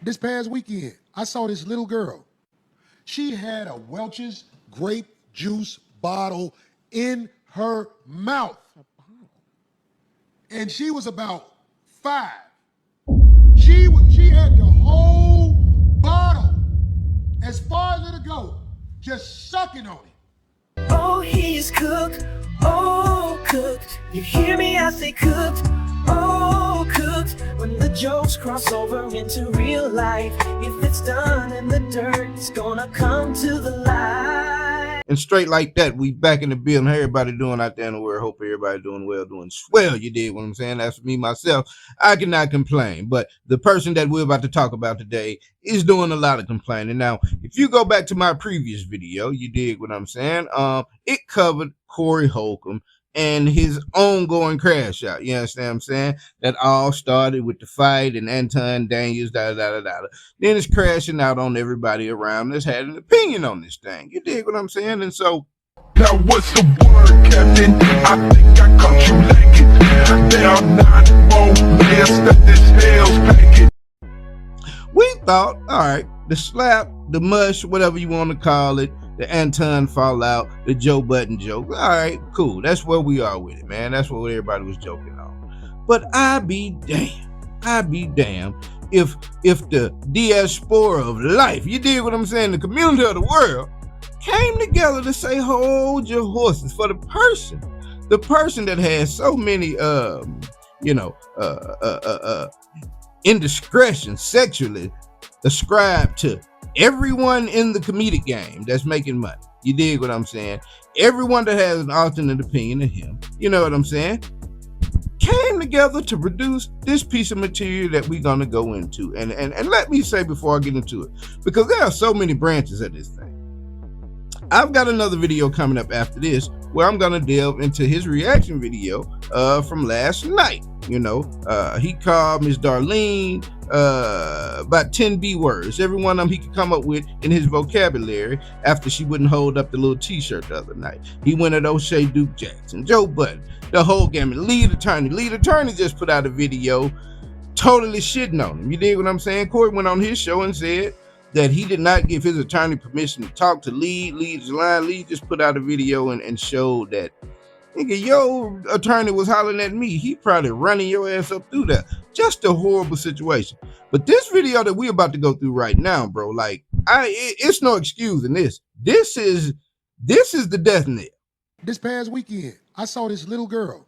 This past weekend, I saw this little girl. She had a Welch's grape juice bottle in her mouth. And she was about 5. She had the whole bottle, as far as it'll go, just sucking on it. Oh, he's cooked. Oh, cooked. You hear me? I say cooked. Oh, cooked. When the jokes cross over into real life, if it's done in the dirt, it's gonna come to the light. And straight like that, we back in the building. How everybody doing out there in the world? Hope everybody doing well, doing swell. You did what I'm saying. That's me, myself. I cannot complain. But the person that we're about to talk about today is doing a lot of complaining. Now, if you go back to my previous video, you dig what I'm saying? It covered Corey Holcomb and his ongoing crash out. You understand what I'm saying? That all started with the fight and Anton Daniels, Then it's crashing out on everybody around that's had an opinion on this thing. You dig what I'm saying? And so, now what's the word, Captain? I think I caught you lacking. Down 9 more players that this hell's packing. We thought, all right, the slap, the mush, whatever you want to call it, the Anton fallout, the Joe Budden joke. All right, cool. That's where we are with it, man. That's what everybody was joking on. But I be damn if the diaspora of life, you dig what I'm saying, the community of the world, came together to say, hold your horses for the person that has so many, indiscretion sexually ascribed to everyone in the comedic game that's making money. You dig what I'm saying? Everyone that has an alternate opinion of him, you know what I'm saying, came together to produce this piece of material that we're going to go into. And let me say before I get into it, because there are so many branches of this thing. I've got another video coming up after this where I'm going to delve into his reaction video from last night. You know, he called Miss Darlene about 10 B words, every one of them he could come up with in his vocabulary after she wouldn't hold up the little t-shirt the other night. He went at O'Shea Duke Jackson, Joe Budden, the whole gamut. Lead attorney just put out a video totally shitting on him. You dig what I'm saying? Corey went on his show and said that he did not give his attorney permission to talk to Lead's line. Lead just put out a video and showed that, nigga, your attorney was hollering at me. He probably running your ass up through that. Just a horrible situation. But this video that we're about to go through right now, bro, like, it's no excusing this. This is the death knell. This past weekend, I saw this little girl.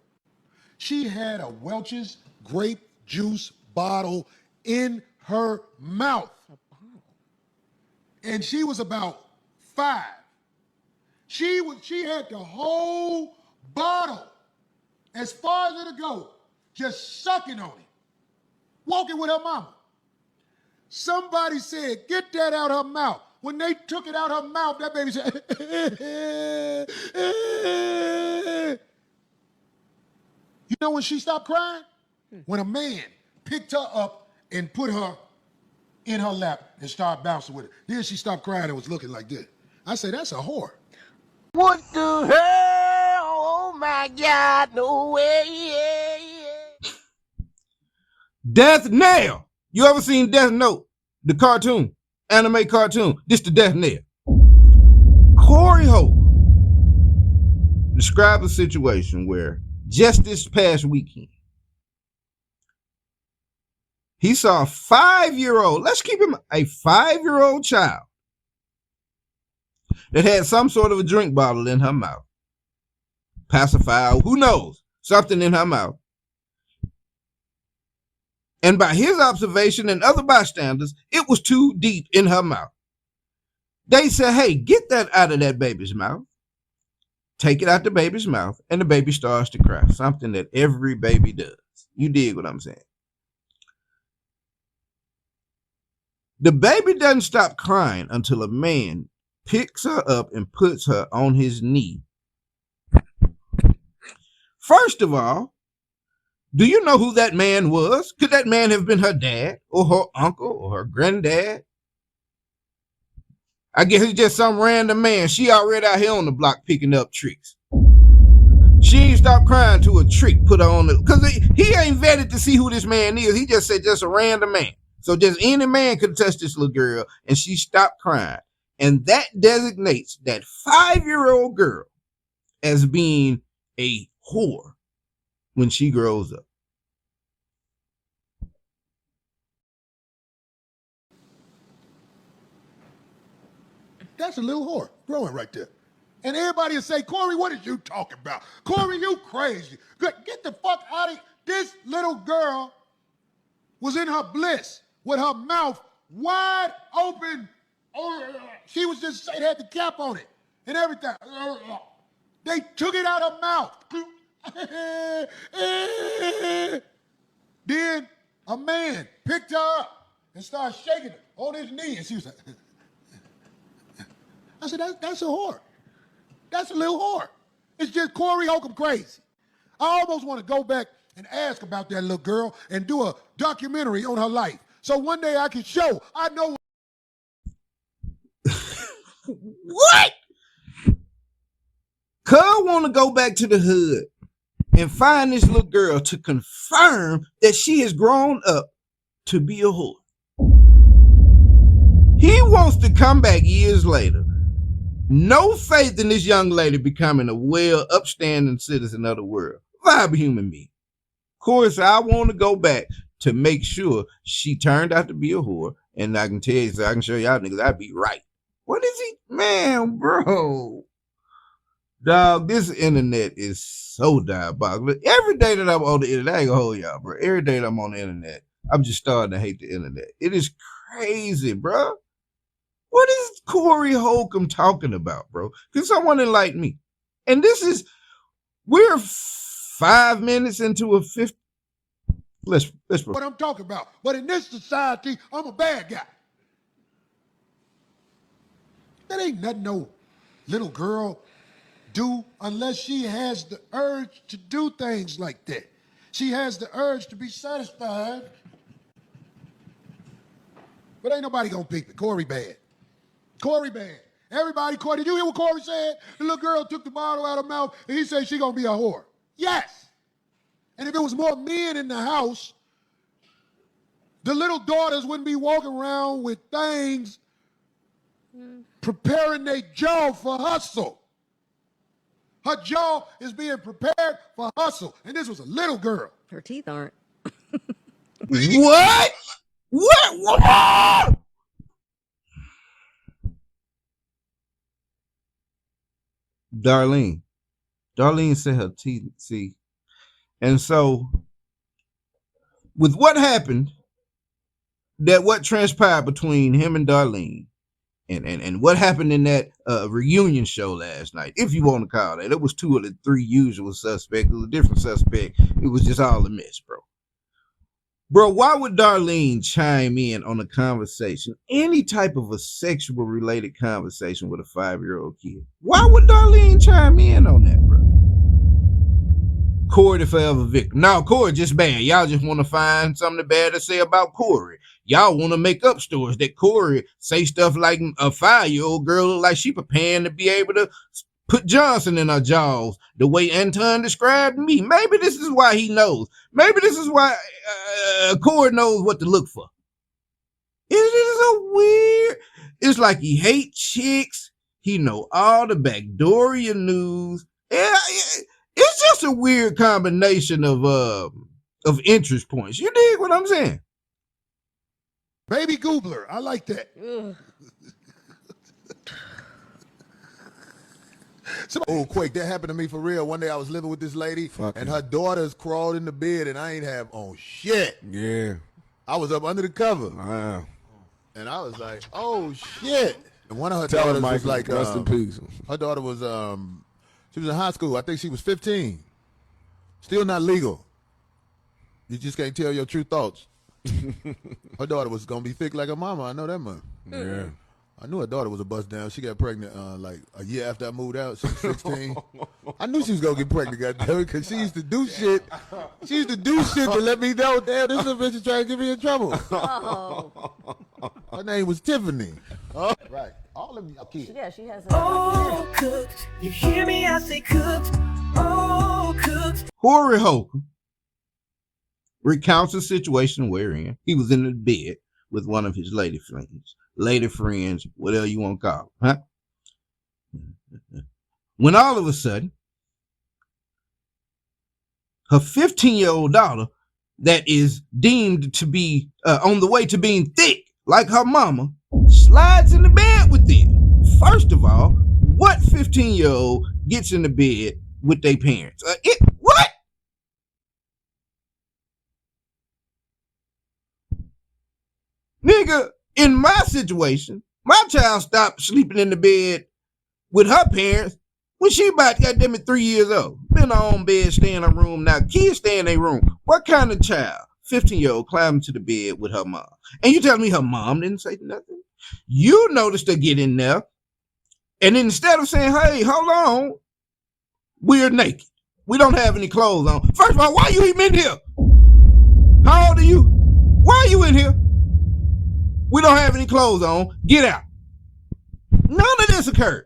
She had a Welch's grape juice bottle in her mouth. And she was about 5. She had the whole bottle, as far as it'll go, just sucking on it, walking with her mama. Somebody said, get that out her mouth. When they took it out her mouth, that baby said, You know when she stopped crying? When a man picked her up and put her in her lap and started bouncing with it. Then she stopped crying and was looking like this. I say, that's a whore. What the hell? Oh my God, no way. Death Nail. You ever seen Death Note? The cartoon, anime cartoon. This the Death Nail. Corey Holcomb described a situation where just this past weekend, he saw a 5-year-old, let's keep him a 5-year-old child that had some sort of a drink bottle in her mouth, pacifier, who knows, something in her mouth. And by his observation and other bystanders, it was too deep in her mouth. They said, hey, get that out of that baby's mouth. Take it out the baby's mouth, and the baby starts to cry, something that every baby does. You dig what I'm saying? The baby doesn't stop crying until a man picks her up and puts her on his knee. First of all, do you know who that man was? Could that man have been her dad or her uncle or her granddad? I guess it's just some random man. She already out here on the block picking up tricks. She ain't stopped crying to a trick put her on the, because he ain't vetted to see who this man is. He just said just a random man. So just any man could touch this little girl and she stopped crying. And that designates that 5-year-old girl as being a whore when she grows up. That's a little whore growing right there. And everybody will say, Corey, what are you talking about? Corey, you crazy. Get the fuck out of here. This little girl was in her bliss with her mouth wide open. She was just, it had the cap on it and everything. They took it out of her mouth. Then a man picked her up and started shaking her on his knee. And she was like, I said, that's a whore. That's a little whore. It's just Corey Holcomb crazy. I almost want to go back and ask about that little girl and do a documentary on her life. So one day I can show, I know. What? Cuz want to go back to the hood and find this little girl to confirm that she has grown up to be a whore. He wants to come back years later. No faith in this young lady becoming a well, upstanding citizen of the world. Vibe human being. Of course, I want to go back to make sure she turned out to be a whore. And I can tell you, so I can show y'all niggas I'd be right. What is he? Man, bro. Dog, this internet is so diabolical. Every day that I'm on the internet, I ain't gonna hold y'all, bro. Every day that I'm on the internet, I'm just starting to hate the internet. It is crazy, bro. What is Corey Holcomb talking about, bro? Can someone enlighten me? And we're 5 minutes into a 50. Let's What I'm talking about. But in this society, I'm a bad guy. That ain't nothing no little girl do unless she has the urge to do things like that. She has the urge to be satisfied. But ain't nobody gonna peep it. Corey bad. Corey bad. Everybody, Corey, did you hear what Corey said? The little girl took the bottle out of her mouth and he said she gonna be a whore. Yes. And if it was more men in the house, the little daughters wouldn't be walking around with things preparing their jaw for hustle. Her jaw is being prepared for hustle. And this was a little girl. Her teeth aren't. What? What? Darlene said her teeth, see. And so, with what happened, what transpired between him and Darlene, and what happened in that reunion show last night, if you want to call that, it was 2 of the 3 usual suspects. It was a different suspect. It was just all a mess, bro. Bro, why would Darlene chime in on a conversation, any type of a sexual related conversation with a 5-year-old kid? Why would Darlene chime in on that, bro? Corey the forever victim. No, Corey just bad. Y'all just want to find something bad to say about Corey. Y'all want to make up stories that Corey say stuff like a 5-year-old girl look like she preparing to be able to put Johnson in her jaws the way Anton described me. Maybe this is why he knows. Maybe this is why Corey knows what to look for. It is so weird. It's like he hates chicks. He know all the backdooria news. Yeah, it's just a weird combination of interest points. You dig what I'm saying? Baby Goobler. I like that. Oh, Quake, that happened to me for real. One day I was living with this lady, and her daughters crawled in the bed, and I ain't have on shit. Yeah. I was up under the cover. Wow. And I was like, oh, shit. And one of her Tell daughters her, was Michael, like, rest in peace. her daughter was, she was in high school. I think she was 15. Still not legal. You just can't tell your true thoughts. Her daughter was going to be thick like her mama. I know that much. Yeah. I knew her daughter was a bust down. She got pregnant like a year after I moved out. She was 16. I knew she was going to get pregnant, goddamn, because she used to do shit. She used to do shit to let me know, damn, this little bitch is trying to get me in trouble. Oh. Her name was Tiffany. Oh, right. All of y'all kids. Yeah, she has Oh, cooked. You hear me? I say cooked. Oh, cooked. Corey Holcomb recounts a situation wherein he was in the bed with one of his lady friends, whatever you want to call them, huh? When all of a sudden, her 15-year-old daughter, that is deemed to be on the way to being thick like her mama, slides in the bed with them. First of all, what 15-year-old gets in the bed with their parents? What? Nigga, in my situation, my child stopped sleeping in the bed with her parents when she about, goddamn it, 3 years old. Been on bed, stay in her room. Now kids stay in their room. What kind of child, 15-year-old, climbing to the bed with her mom? And you tell me her mom didn't say nothing? You noticed her get in there, and instead of saying, hey, hold on, we're naked. We don't have any clothes on. First of all, why are you even in here? How old are you? Why are you in here? We don't have any clothes on. Get out. None of this occurred.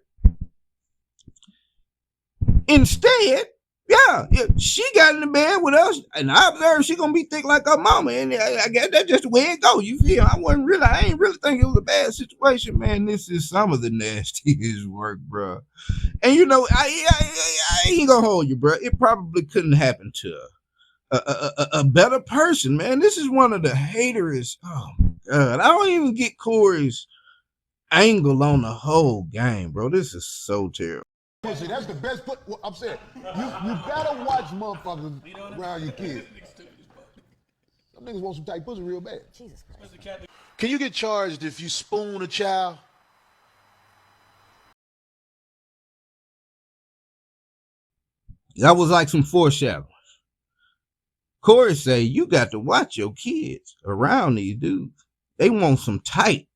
Instead, yeah, she got in the bed with us, and I observed she gonna be thick like her mama, and I guess that's just the way it go. You feel? I ain't really think it was a bad situation, man. This is some of the nastiest work, bro. And you know, I ain't gonna hold you, bro. It probably couldn't happen to a better person, man. This is one of the haterest. Oh my God, I don't even get Corey's angle on the whole game, bro. This is so terrible. Pussy, that's the best. I'm saying, you better watch motherfuckers around your kids. Some niggas want some tight pussy real bad. Jesus Christ. Can you get charged if you spoon a child? That was like some foreshadowing. Corey say, you got to watch your kids around these dudes. They want some tight.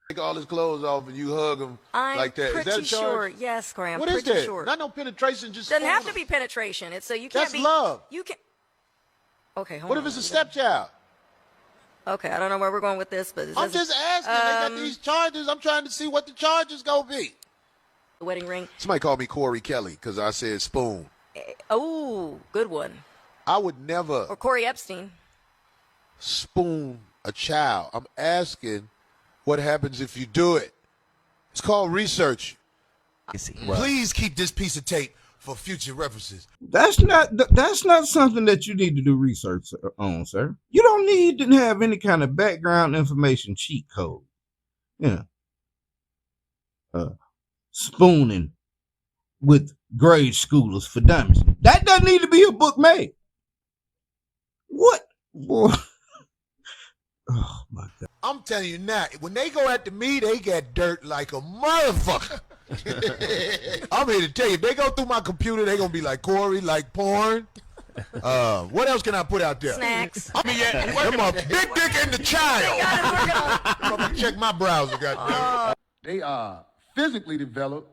Take all his clothes off and you hug him like that. Is that a charge? Sure. Yes, Corey, I'm What pretty is that? sure. Not no penetration, just Doesn't have spoon to be him. penetration. It's so you can't That's be. love. You can. Okay, hold What on. if it's a stepchild? Okay, I don't know where we're going with this, but I'm just asking. They got these charges. I'm trying to see what the charges gonna be. the wedding ring. Somebody called me Corey Kelly because I said spoon. Oh, good one. I would never Or Corey Epstein. spoon a child. I'm asking what happens if you do it. It's called research. Please keep this piece of tape for future references. That's not something that you need to do research on, sir. You don't need to have any kind of background information cheat code. Yeah. Spooning with grade schoolers for dummies. That doesn't need to be a book made. What? Boy. Oh my God. I'm telling you now, when they go after me, they get dirt like a motherfucker. I'm here to tell you, if they go through my computer, they gonna be like, Corey, like porn. What else can I put out there? Snacks. I mean, yeah, them a big dick in the child. I'm gonna check my browser, goddamn. They are physically developed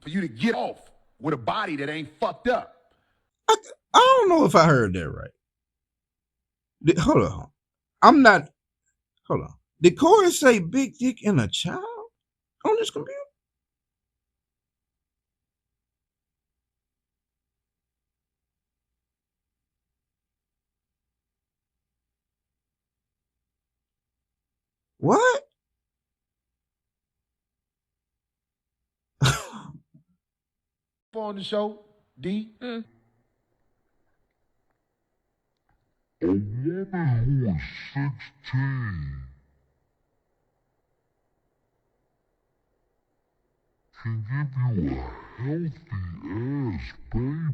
for you to get off with a body that ain't fucked up. I don't know if I heard that right. Hold on. Hold on. Did Corey say big dick in a child on this computer? What? On the show, D. A woman who is 16 can give you a healthy ass baby.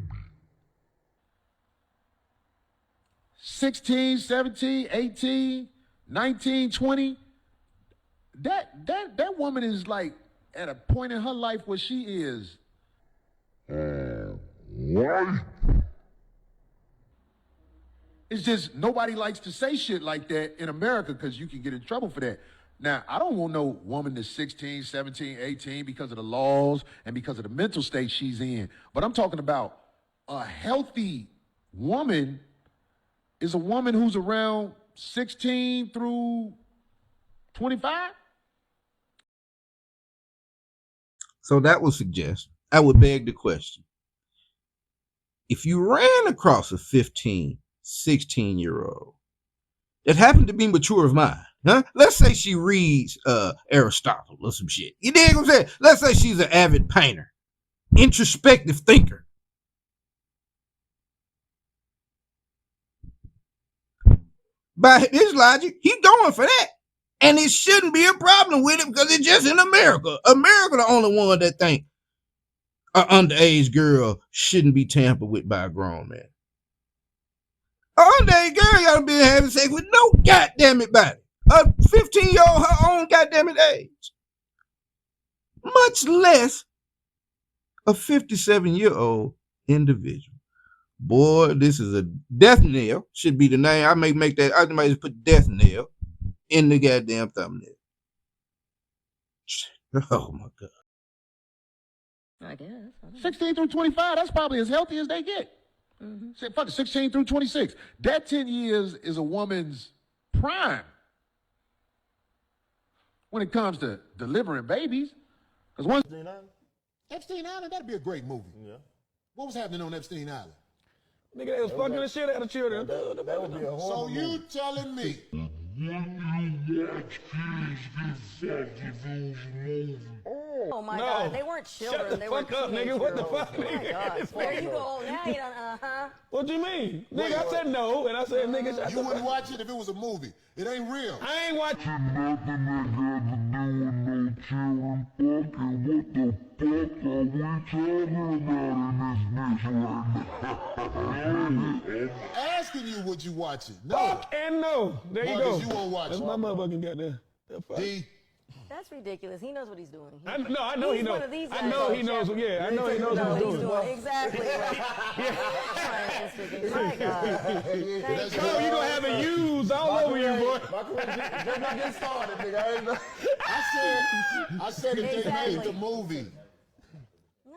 16, 17, 18, 19, 20. That woman is like at a point in her life where she is. Right? It's just nobody likes to say shit like that in America because you can get in trouble for that. Now, I don't want no woman that's 16, 17, 18 because of the laws and because of the mental state she's in. But I'm talking about a healthy woman is a woman who's around 16 through 25. So that would suggest, I would beg the question. If you ran across a 15, 16-year-old that happened to be mature of mind. Huh? Let's say she reads Aristotle or some shit. You dig what I'm saying? Let's say she's an avid painter, introspective thinker. By his logic, he's going for that. And it shouldn't be a problem with it because it's just in America. America the only one that think an underage girl shouldn't be tampered with by a grown man. An underage girl gotta be having sex with no goddamn it body. A 15-year-old her own goddamn it age. Much less a 57-year-old individual. Boy, this is a death knell. Should be the name. I may make that. I might just put death knell in the goddamn thumbnail. Oh my God. I guess. 16 through 25, that's probably as healthy as they get. Say, fuck it, 16 through 26. That 10 years is a woman's prime when it comes to delivering babies. Because once Epstein Island, that'd be a great movie. Yeah. What was happening on Epstein Island? Nigga, they was fucking the shit out of children. That would be a horrible movie. You telling me? Oh my God, they weren't children. Shut the they fuck were up, nigga. What the fuck, Oh my nigga? God. There you go. Now you don't, What do you mean? Nigga, I said no, and I said, nigga, shut You the wouldn't fuck up. watch it if it was a movie. It ain't real. I ain't watching. Nothing that got to do with no children fucking. What the fuck are we talking about in this bitch right now? Asking you, would you watch it? No. Fuck and no. There you Marcus, go. you won't watch That's it. my motherfucking goddamn. The fuck? D. That's ridiculous. He knows what he's doing. I know he He's knows. one of these I guys know on he knows. Jeopardy. Yeah, I know he knows what he's doing. Exactly. My God. Oh, you gonna have it used all over you, boy. My career just not getting started, nigga. I ain't know. I said if they made the movie.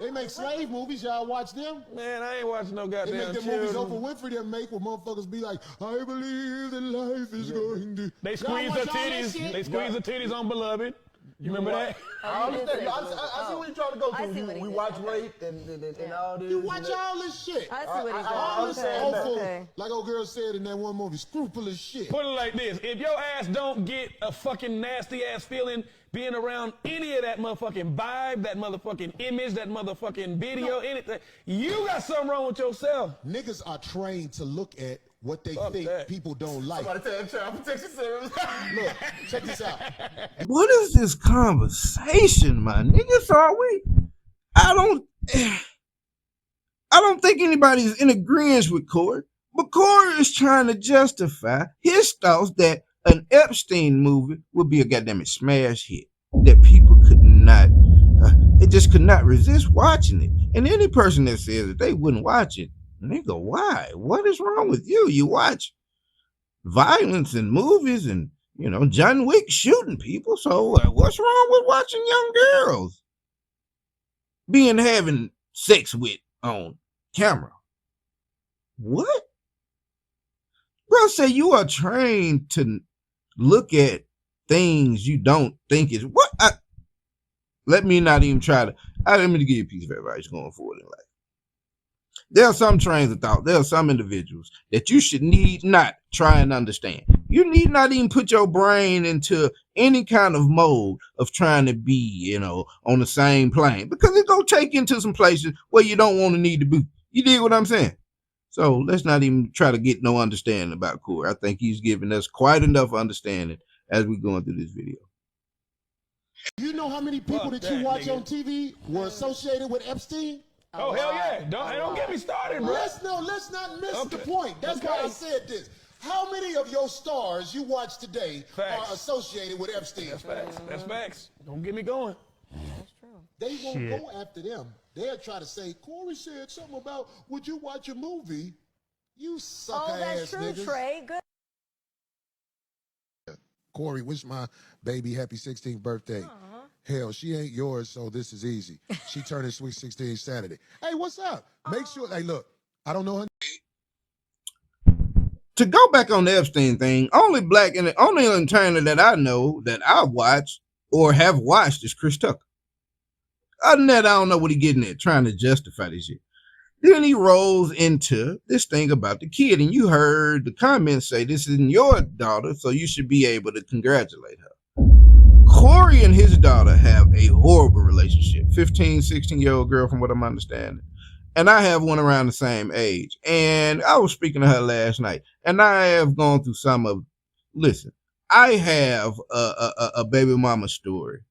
They make slave movies. Y'all watch them? Man, I ain't watching no They goddamn make them children. movies Oprah Winfrey them make where motherfuckers be like, I believe that life is going to. They Y'all squeeze watch the all that titties. shit? They squeeze the titties on Beloved. You remember that? I understand. I see what you're trying to go I see through. what he We did. watch rape and all this. You watch all this shit. I see what he's All doing. this Okay, awful, okay. like old girl said in that one movie, scrupulous shit. Put it like this. If your ass don't get a fucking nasty ass feeling being around any of that motherfucking vibe, that motherfucking image, that motherfucking video, anything, you got something wrong with yourself. Niggas are trained to look at what they Fuck think that. people don't like. Somebody tell child protection service. Look, check this out. What is this conversation, my niggas? Are we? I don't think anybody's in agreement with Corey, but Corey is trying to justify his thoughts that an Epstein movie would be a goddamn smash hit that people could not, they just could not resist watching it. And any person that says that they wouldn't watch it, nigga, why? What is wrong with you? You watch violence in movies and, you know, John Wick shooting people. So what's wrong with watching young girls being having sex with on camera? What? Bro, say you are trained to look at things you don't think is what. Let me not even try to. Let me give you a piece of advice going forward in life. There are some trains of thought. There are some individuals that you should need not try and understand. You need not even put your brain into any kind of mode of trying to be, you know, on the same plane, because it's gonna take you into some places where you don't want to need to be. You dig what I'm saying? So let's not even try to get no understanding about Corey. I think he's giving us quite enough understanding as we're going through this video. You know how many people Fuck that you that, watch nigga. on TV were associated with Epstein? Oh, hell yeah. Don't get me started, bro. Let's not miss the Okay. point. That's why Okay. I said this. How many of your stars you watch today Facts. are associated with Epstein? That's facts. That's facts. Don't get me going. They won't go after them. They'll try to say, Corey said something about, would you watch a movie? You sucker Oh, that's ass true, niggas. Trey. Good. Corey, wish my baby happy 16th birthday. Hell, she ain't yours, so this is easy. She turning sweet 16 Saturday. Hey, what's up? Make sure, hey, look, I don't know her. To go back on the Epstein thing, only black and the only entertainer that I know that I watch or have watched is Chris Tucker. Other than that, I don't know what he getting at, trying to justify this shit. Then he rolls into this thing about the kid, and you heard the comments say this isn't your daughter, so you should be able to congratulate her. Corey and his daughter have a horrible relationship. 15, 16-year-old girl from what I'm understanding. And I have one around the same age. And I was speaking to her last night, and I have gone through some of, listen, I have a baby mama story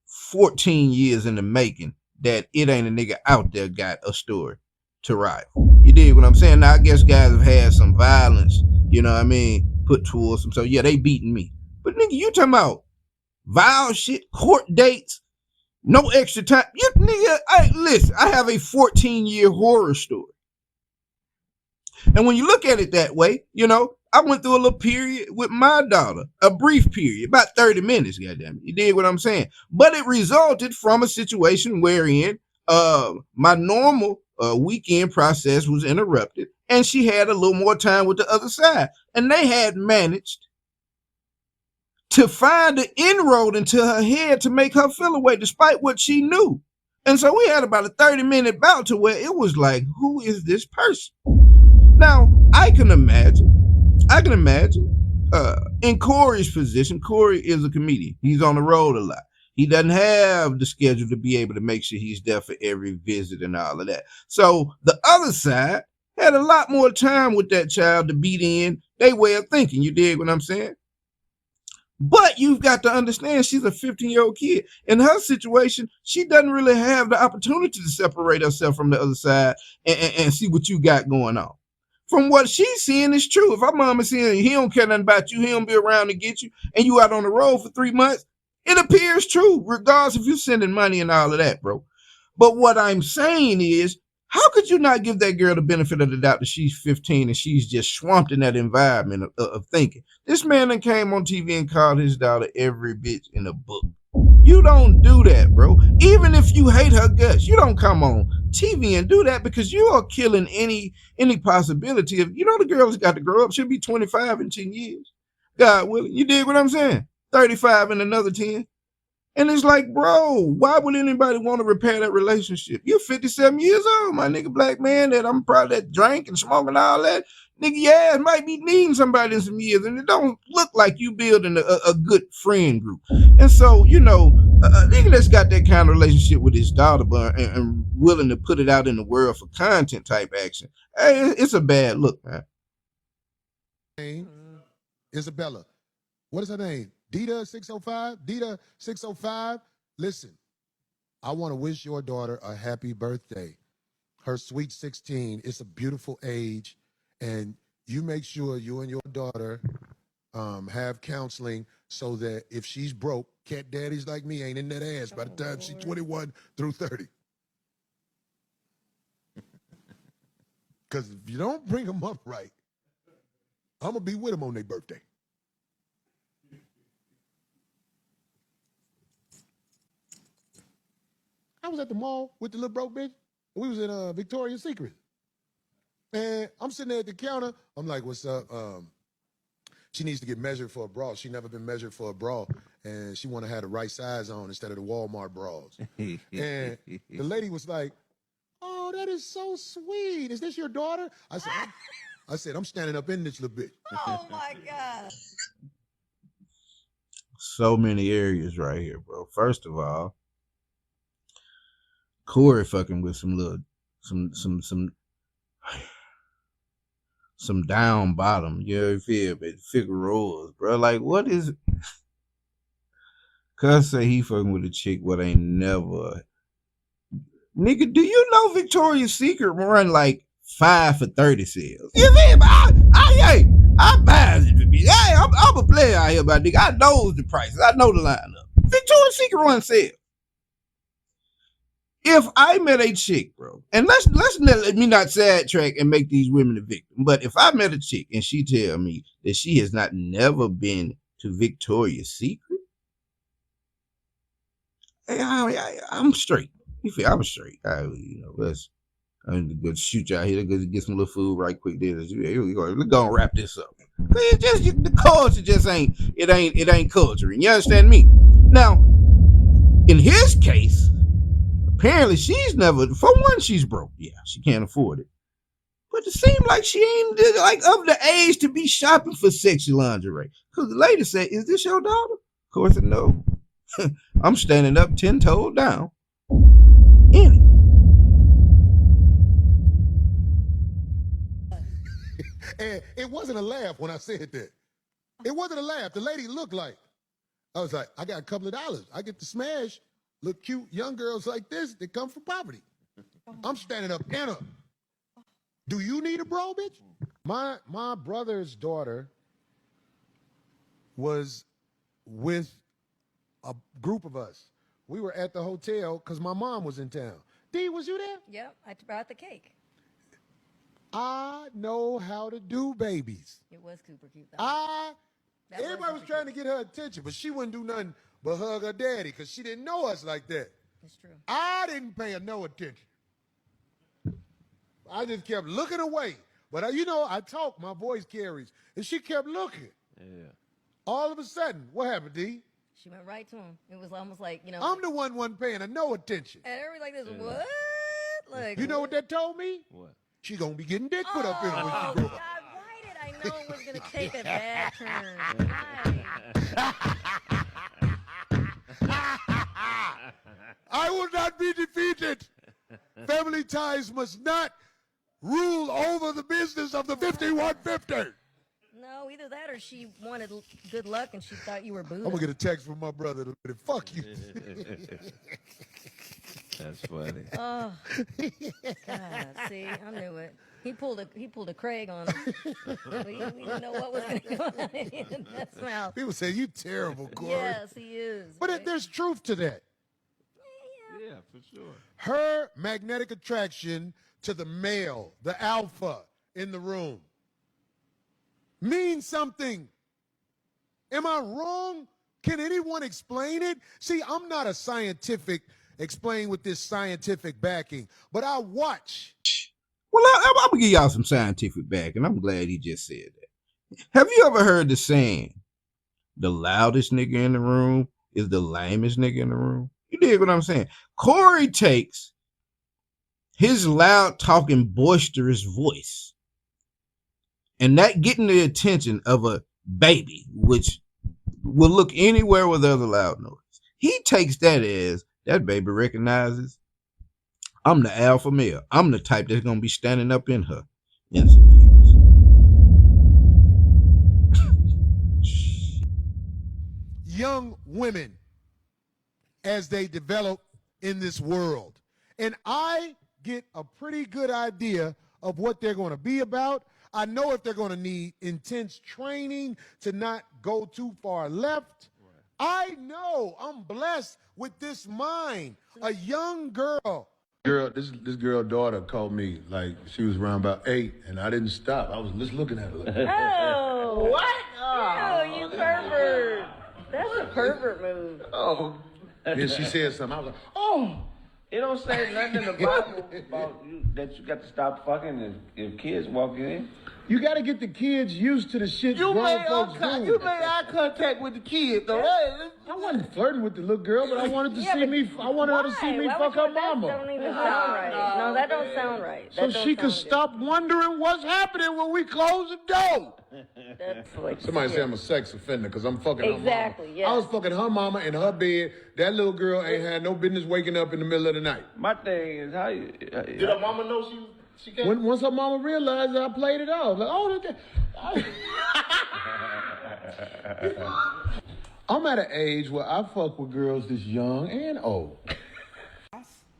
14 years in the making that it ain't a nigga out there got a story to rival. You dig what I'm saying? Now, I guess guys have had some violence, you know what I mean, put towards them. So, yeah, they beating me. But, nigga, you talking about vile shit, court dates, no extra time. You nigga, listen, I have a 14-year horror story. And when you look at it that way, you know, I went through a little period with my daughter, a brief period, about 30 minutes, goddamn it. You dig what I'm saying? But it resulted from a situation wherein my normal weekend process was interrupted, and she had a little more time with the other side. And they had managed to find an inroad into her head to make her feel away, despite what she knew. And so we had about a 30-minute bout to where it was like, who is this person? Now, I can imagine, in Corey's position, Corey is a comedian. He's on the road a lot. He doesn't have the schedule to be able to make sure he's there for every visit and all of that. So the other side had a lot more time with that child to beat in their way of thinking. You dig what I'm saying? But you've got to understand she's a 15-year-old kid. In her situation, she doesn't really have the opportunity to separate herself from the other side and see what you got going on. From what she's seeing is true. If her mama is saying he don't care nothing about you, he don't be around to get you, and you out on the road for 3 months, it appears true, regardless if you're sending money and all of that, bro. But what I'm saying is, how could you not give that girl the benefit of the doubt that she's 15 and she's just swamped in that environment of thinking? This man that came on TV and called his daughter every bitch in a book. You don't do that, bro. Even if you hate her guts, you don't come on TV and do that, because you are killing any possibility of, you know, the girl's got to grow up. She'll be 25 in 10 years. God willing. You dig what I'm saying? 35 in another 10. And it's like, bro, why would anybody want to repair that relationship? You're 57 years old, my nigga, black man, that I'm probably that drink and smoke and all that. Nigga, yeah, it might be needing somebody in some years, and it don't look like you building a good friend group. And so, you know, a nigga that's got that kind of relationship with his daughter and willing to put it out in the world for content type action, hey, it's a bad look, man. Isabella. What is her name? Dita 605? Dita 605? Listen, I want to wish your daughter a happy birthday. Her sweet 16. It's a beautiful age. And you make sure you and your daughter have counseling so that if she's broke, cat daddies like me ain't in that ass by the time she's 21 through 30. Because if you don't bring them up right, I'm going to be with them on their birthday. I was at the mall with the little broke bitch. We was in Victoria's Secret. And I'm sitting there at the counter. I'm like, what's up? She needs to get measured for a bra. She never been measured for a bra. And she want to have the right size on instead of the Walmart bras. And the lady was like, oh, that is so sweet. Is this your daughter? I said, I'm standing up in this little bitch. Oh, my God. So many areas right here, bro. First of all, Corey fucking with some down bottom, you know, feel, but figuras, bro. Like, what is it? Cuz say he fucking with a chick what ain't never. Nigga, do you know Victoria's Secret run like 5 for 30 sales? You feel me? I buy it. Hey, I'm a player out here, but nigga, I know the prices. I know the lineup. Victoria's Secret run sales. If I met a chick, bro, and let me not sidetrack and make these women a victim, but if I met a chick and she tell me that she has never been to Victoria's Secret, I'm straight. You feel I'm straight. I'm gonna shoot you out here. Let's get some little food right quick. Let's go and wrap this up. It's just the culture just ain't culture. You understand me? Now, in his case, apparently she's never, for one, she's broke. Yeah, she can't afford it. But it seems like she ain't like of the age to be shopping for sexy lingerie. Because the lady said, "Is this your daughter?" Of course, no. I'm standing up 10 toes down in it. And it wasn't a laugh when I said that. It wasn't a laugh. The lady looked like. I was like, I got a couple of dollars. I get to smash look cute young girls like this that come from poverty. I'm standing up in her. Do you need a bro, bitch? My brother's daughter was with a group of us. We were at the hotel because my mom was in town. D, was you there? Yep, I brought the cake. I know how to do babies. It was super cute, though. Everybody was trying to get her attention, but she wouldn't do nothing but hug her daddy because she didn't know us like that. It's true. I didn't pay her no attention. I just kept looking away. But, I talk, my voice carries. And she kept looking. Yeah. All of a sudden, what happened, D? She went right to him. It was almost like, I'm the one wasn't paying her no attention. And everybody like this, what? Like, you know what that told me? What? She gonna be getting dick put up in her when she grow up. God, why did I know it was going to take a bad turn? I will not be defeated. Family ties must not rule over the business of the 5150. No, either that or she wanted good luck and she thought you were Buddha. I'm gonna get a text from my brother. Fuck you. That's funny. Oh, God, see, I knew it. He pulled a Craig on him. We didn't know what was going to go on in that mouth. People say you terrible, Corey. Yes, he is. But there's truth to that. Yeah, for sure. Her magnetic attraction to the male, the alpha in the room, means something. Am I wrong? Can anyone explain it? See, I'm not a scientific explain with this scientific backing, but I watch. Well, I'm going to give y'all some scientific backing. I'm glad he just said that. Have you ever heard the saying, the loudest nigga in the room is the lamest nigga in the room? You dig what I'm saying? Corey takes his loud talking, boisterous voice and that getting the attention of a baby, which will look anywhere with other loud noise. He takes that as that baby recognizes I'm the alpha male. I'm the type that's going to be standing up in her in some years. Young women as they develop in this world. And I get a pretty good idea of what they're going to be about. I know if they're going to need intense training to not go too far left. I know I'm blessed with this mind. A young girl. This girl daughter called me like she was around about 8, and I didn't stop. I was just looking at her. Like, Oh, What? oh, you pervert. That's a pervert move. Oh. then she said something. I was like, Oh. It don't say nothing in the Bible about that you got to stop fucking if kids walk in. you got to get the kids used to the shit You grown made folks do. you made eye contact with the kids, though. I wasn't flirting with the little girl, but I wanted to see me. I wanted her to see me Why fuck would her you- That mama. don't even sound right. No, that don't sound right. So That don't she could sound stop wondering what's happening when we close the door. good. That's like Somebody say I'm a sex offender because I'm fucking Exactly, her mama. yes. I was fucking her mama in her bed. That little girl ain't had no business waking up in the middle of the night. My thing is how you. Did her mama know she came? Once her mama realized that I played it off, like, oh, I'm at an age where I fuck with girls this young and old.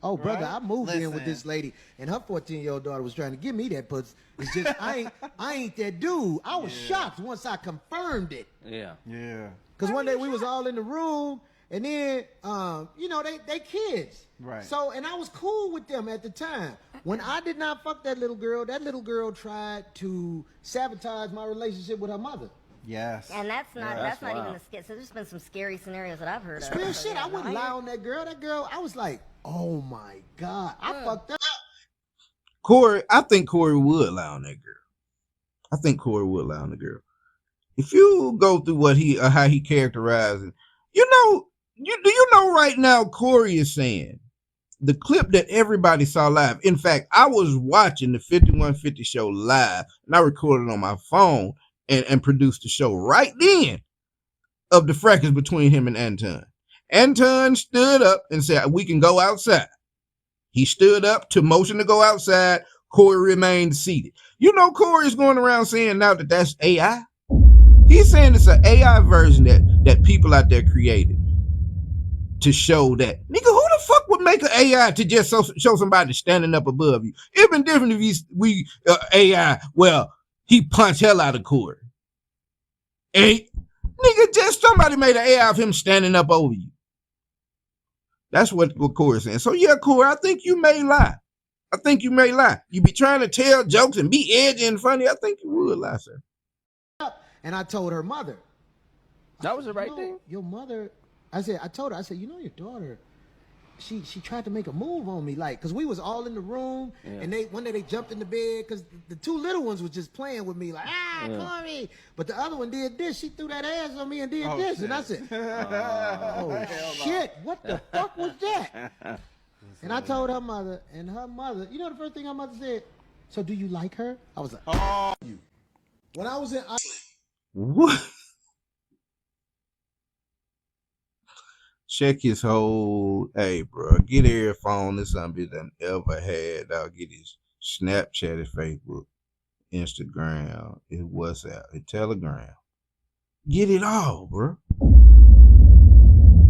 Oh, brother, I moved in with this lady, and her 14-year-old daughter was trying to give me that pussy. It's just I ain't that dude. I was shocked once I confirmed it. Yeah. Yeah. Because one day we was all in the room, and then they kids. Right. So, and I was cool with them at the time. When I did not fuck that little girl tried to sabotage my relationship with her mother. Yes. And that's not that's even wild. the scare. So there's been some scary scenarios that I've heard of. Real So, shit, yeah, I wouldn't no, lie on that girl. That girl, I was like, oh my God, I fucked up. Corey, I think Corey would lie on that girl. I think Corey would lie on the girl. If you go through what how he characterized it, do you know right now Corey is saying the clip that everybody saw live. In fact, I was watching the 5150 show live, and I recorded on my phone and produced the show right then of the fracas between him and Anton. Anton stood up and said, we can go outside. He stood up to motion to go outside. Corey remained seated. You know, Corey is going around saying now that that's AI. He's saying it's an AI version that people out there created to show that, nigga, who the fuck would make an AI to just show somebody standing up above you? It'd been different if we AI, well, he punched hell out of Corey. Hey, nigga, just somebody made an AI of him standing up over you. That's what Corey's saying. So yeah, Corey, I think you may lie. You be trying to tell jokes and be edgy and funny. I think you would lie, sir. And I told her mother. That was the right thing. Your mother, I told her, you know, your daughter, she tried to make a move on me, like, cause we was all in the room, and one day they jumped in the bed, cause the two little ones was just playing with me, like, Corey. But the other one did this. She threw that ass on me and did this, and I said, oh shit, what the fuck was that? And I told her mother, and her mother, you know, the first thing her mother said, so do you like her? I was like, oh, you. When I was in Iceland. What? Check his whole, hey, bro, get every phone this something done ever had. I'll get his Snapchat, his Facebook, Instagram, his WhatsApp, his Telegram. Get it all, bro.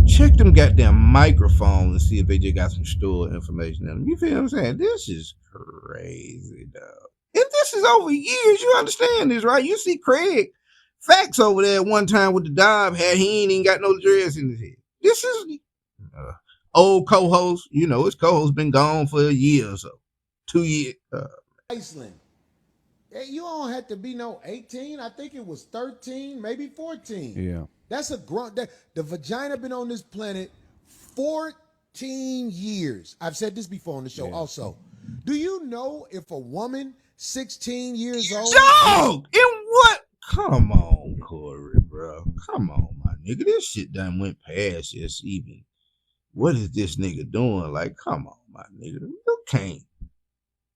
Check them goddamn microphones and see if they just got some stored information in them. You feel what I'm saying? This is crazy, dog. And this is over years. You understand this, right? You see Craig Facts over there one time with the Dob had he ain't even got no dress in his head. This is old co-host. You know, his co-host been gone for a year or so. 2 years. Iceland. You don't have to be no 18. I think it was 13, maybe 14. Yeah. That's a grunt. The vagina been on this planet 14 years. I've said this before on the show also. Do you know if a woman 16 years old? Dog! In what? Come on, Corey, bro. Come on, my nigga. This shit done went past just even. What is this nigga doing? Like, come on, my nigga.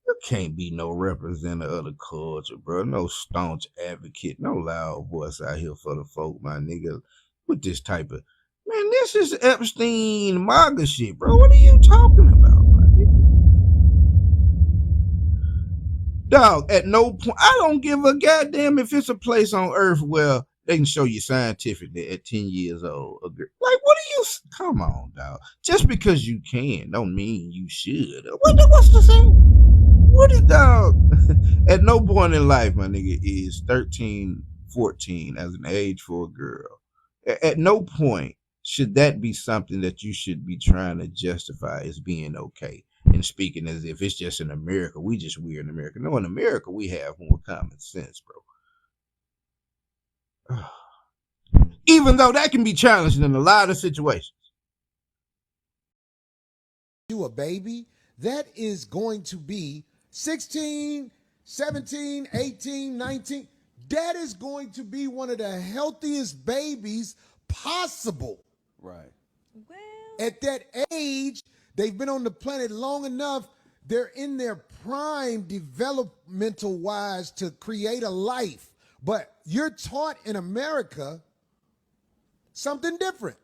You can't be no representative of the culture, bro. No staunch advocate, no loud voice out here for the folk, my nigga. With this type of, man, this is Epstein MAGA shit, bro. What are you talking about, my nigga? Dog, at no point, I don't give a goddamn if it's a place on earth where they can show you scientifically at 10 years old. Like, what are you, come on, dog. Just because you can don't mean you should. What's the saying? What is, dog? At no point in life, my nigga, is 13, 14 as an age for a girl. At no point should that be something that you should be trying to justify as being okay and speaking as if it's just in America. We just weird in America. No, in America, we have more common sense, bro. Even though that can be challenging in a lot of situations. You a baby, that is going to be 16, 17, 18, 19. That is going to be one of the healthiest babies possible. Right. Well, at that age, they've been on the planet long enough. They're in their prime developmental wise to create a life. But you're taught in America something different.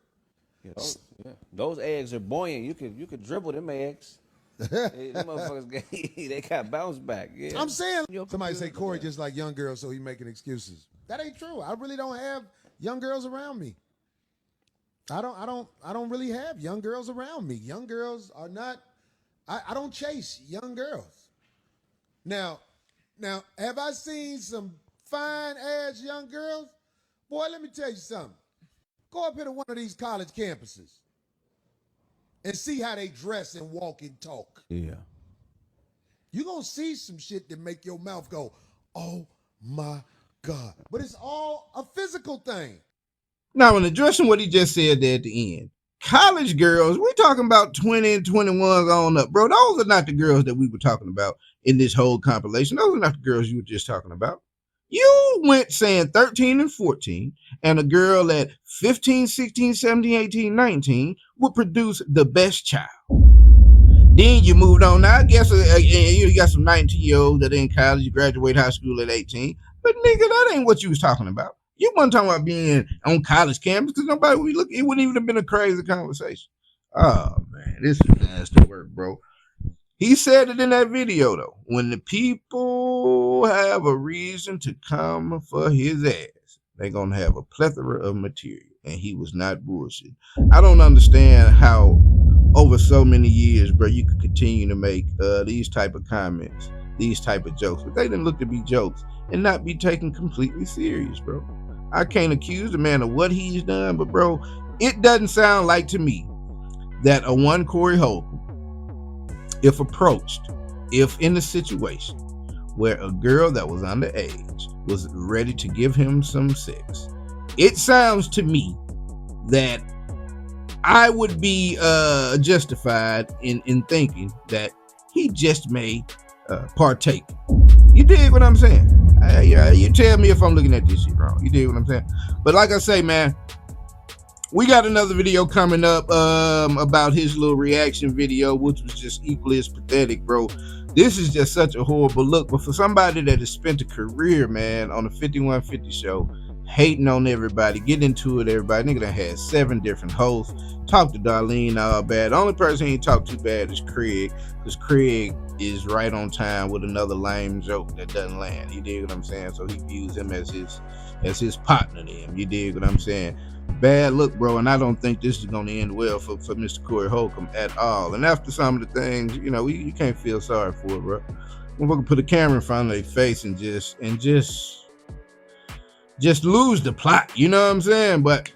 Those eggs are buoyant. You could dribble them eggs. Hey, them motherfuckers, they got bounce back. Yeah. I'm saying, somebody say Corey just like young girls, so he making excuses. That ain't true. I really don't have young girls around me. I don't really have young girls around me. Young girls are not. I don't chase young girls. Now, have I seen some fine ass young girls? Boy, let me tell you something. Go up here to one of these college campuses and see how they dress and walk and talk. Yeah. You're going to see some shit that make your mouth go, oh my God. But it's all a physical thing. Now, in addressing what he just said there at the end, college girls, we're talking about 20 and 21s on up. Bro, those are not the girls that we were talking about in this whole compilation. Those are not the girls you were just talking about. You went saying 13 and 14, and a girl at 15, 16, 17, 18, 19 would produce the best child. Then you moved on. Now I guess you got some 19-year-olds that in college. You graduate high school at 18. But nigga, that ain't what you was talking about. You wasn't talking about being on college campus because nobody would look. It wouldn't even have been a crazy conversation. Oh man, this is nasty work, bro. He said it in that video though. When the people have a reason to come for his ass, they're gonna have a plethora of material. And he was not bullshit. I don't understand how over so many years, bro, you could continue to make these type of comments, these type of jokes, but they didn't look to be jokes and not be taken completely serious, bro. I can't accuse the man of what he's done, but bro, it doesn't sound like to me that a one Corey Holcomb, if approached, if in a situation where a girl that was underage was ready to give him some sex, it sounds to me that I would be justified in thinking that he just may partake. You dig what I'm saying? You tell me if I'm looking at this shit wrong. You dig what I'm saying? But like I say, man, we got another video coming up about his little reaction video, which was just equally as pathetic, bro. This is just such a horrible look. But for somebody that has spent a career, man, on the 5150 show, hating on everybody, get into it, everybody. Nigga done had 7 different hosts. Talked to Darlene all bad. The only person he ain't talked too bad is Craig, because Craig is right on time with another lame joke that doesn't land. You dig what I'm saying? So he views him as his partner to him. You dig what I'm saying? Bad look, bro, and I don't think this is going to end well for Mr. Corey Holcomb at all. And after some of the things, you know, you can't feel sorry for it, bro. We're put a camera in front of their face and just lose the plot. You know what I'm saying? But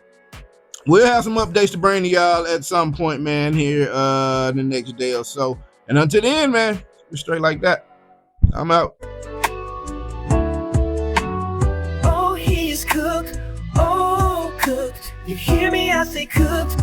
we'll have some updates to bring to y'all at some point, man, here in the next day or so. And until then, man, we're straight like that. I'm out. Oh, he's cooked. Oh, cooked. You hear me? I say cooked.